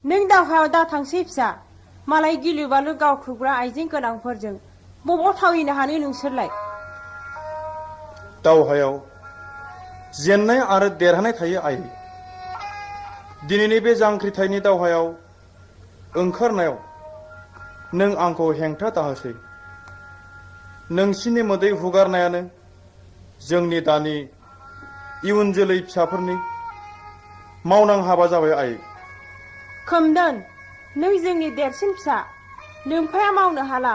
नों दावहायाव दा थांसै फिसा मालाय गिलु बालु गावख्रुबग्रा आइजें गोनांफोरजों बबाव थावैनो हानो नोंसोरलाय? दावहायाव जेननाय आरो देरहानाय थायो आइ। दिनैनि बे जांख्रिथायनि दावहायाव ओंखारनायाव नों आंखौ हेंथा दाहोसै। नोंसिनि मोदै हुगारनायानो जोंनि दानि इयुन जोलै फिसाफोरनि मावनां हाबा जाबाय आइ। खोमदोन, नों जोंनि देरसिन फिसा, नोमफाया मावनो हाला।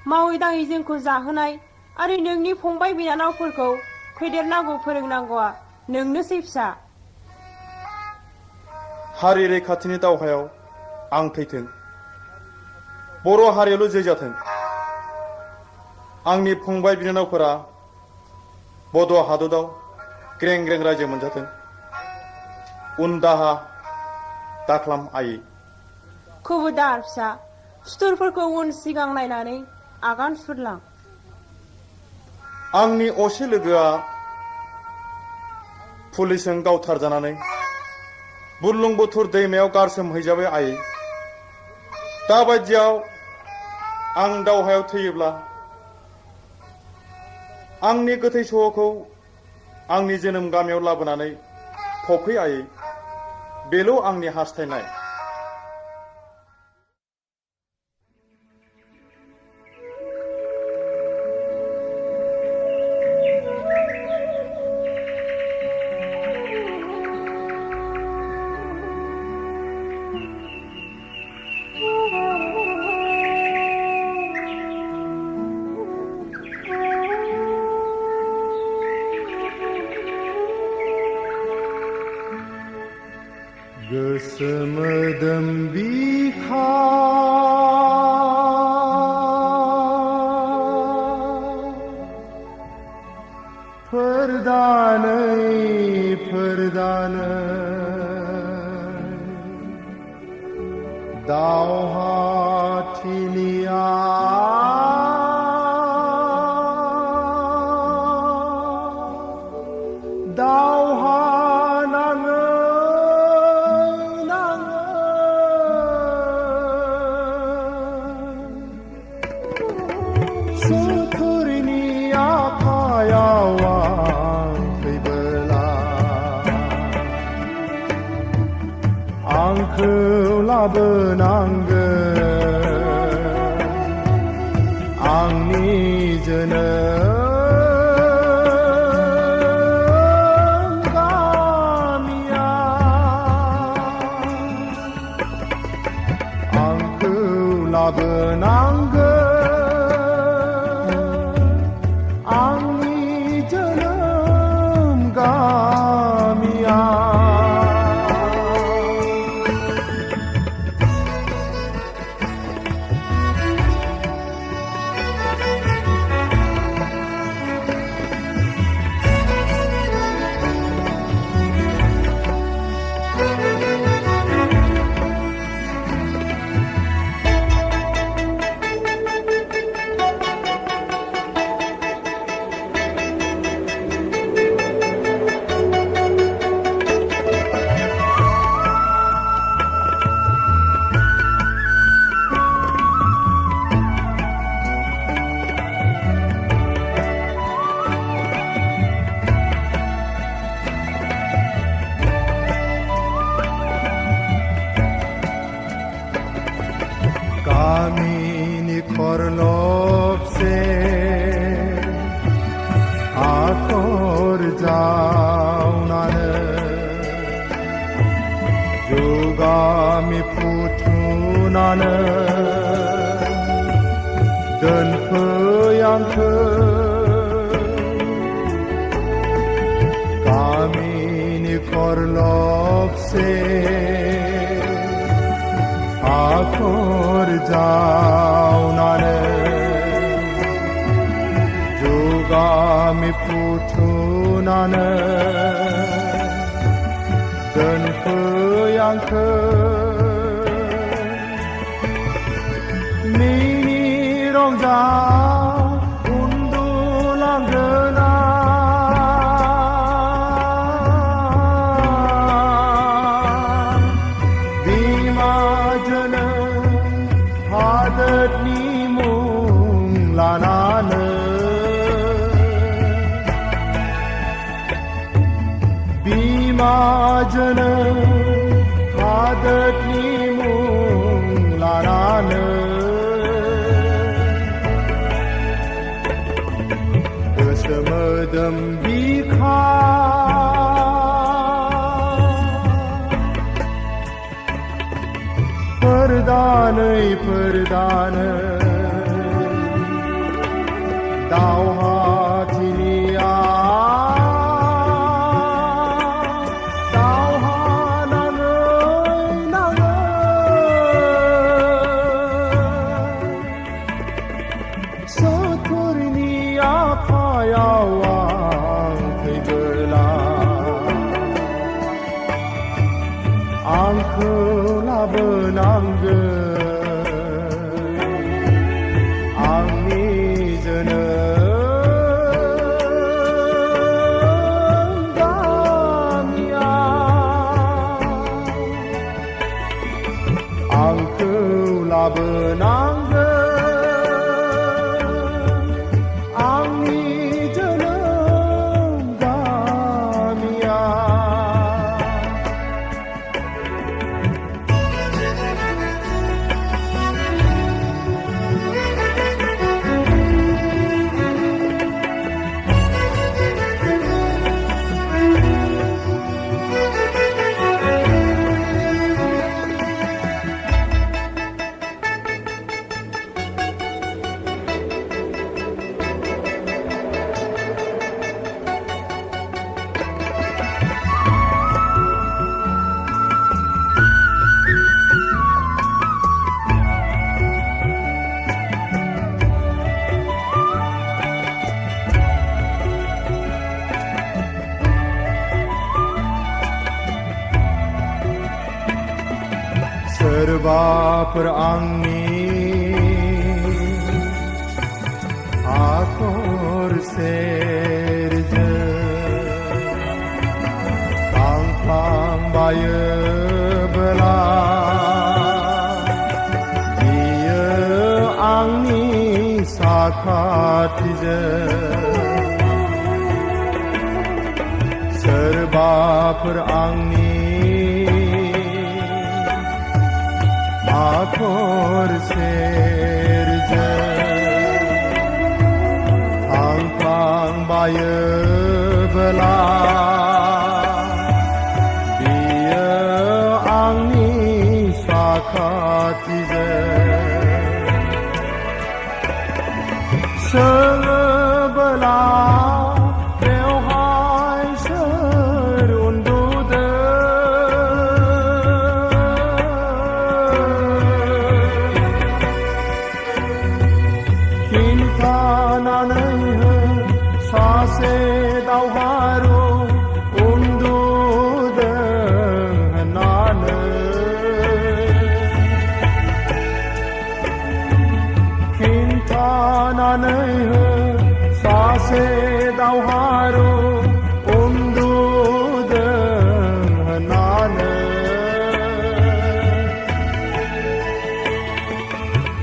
मावै दाङै जोंखौ जाहोनाय आरो नोंनि फंबाय बिनानावफोरखौ फेदेरनांगौ फोरोंनांगौआ नोंनोसै फिसा। हारि रैखाथिनि दावहायाव आं थैथों, बर' हारियाल' जै जाथों। आंनि फंबाय बिनानावफोरा बड' हादराव ग्रें ग्रें रायजो मोनजाथों। उन दाहा दाख्लाम आइ। खबरदार फिसा, सुथुरफोरखौ उन सिगां नायनानै आगान सुरलां। आंनि असे लोगोआ पुलिसजों गावथारजानानै बुरलुंबुथुर दैमायाव गारसोमहैजाबाय आइ। दाबायदियाव आं दावहायाव थैयोब्ला आंनि गोथै सह'खौ आंनि जोनोम गामियाव लाबोनानै फबफै आइ। बेल' आंनि हास्थायनाय। गोसो मोदोम बिखा फोरदानै फोरदानै दावहाथिलिया दावहा नाङो सुथुरनि आखायाव आं थैबोला आंखौ लाबोनांगोन आंनि जोनोम गामिया। आंखौ लाबोनांगोन गामिनि खरलबसे हाखर जावनानै जुगामि फुथुनानै दोनफै आंखौ गामिनि खरलबसे हाखर जावनानै जुगामि फुथुनानै दोनफै आंखौ मिनि रंजा उन्दुलांगोन बिमा जोनोम हादोरनि मुं लानानै बिमा जोनोम हादोरनि मुं लानानै गोसो मोदोम बिखा फोरदानै दावहाथिलिया दावहा नाङै सुथुरनि आखायाव आं थैबोला आंखौ लाबोनांगोन आंनि जोनोम गामिया आंखौ लाबोनांगोन आंनि जोनोम गामिया सोरबाफोर आंनि हाखर सेरजों थांफ्लांबायोब्ला बियो आंनि साखाथिजों सोरबाफोर आंनि हाखर सेरजों थांफ्लांबायोब्ला बियो आंनि साखाथिजों सोङोब्ला बेवहाय सोर सासे दावहारु उन्दुदों होननानै खिन्थानानै हो सासे दावहारु उन्दुदों होननानै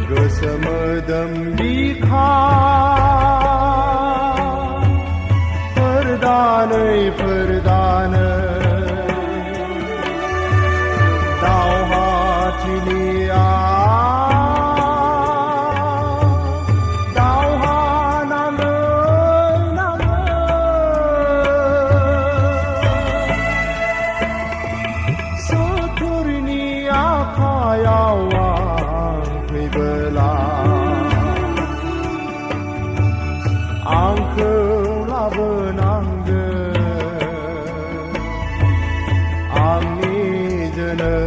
गोसो मोदोम बिखा फोरदानै दावहाथिलिया दावहा नाङै सुथुरनि आखायाव आं फैबोला आंखौ लाबोनांगोन आंनि जोनोम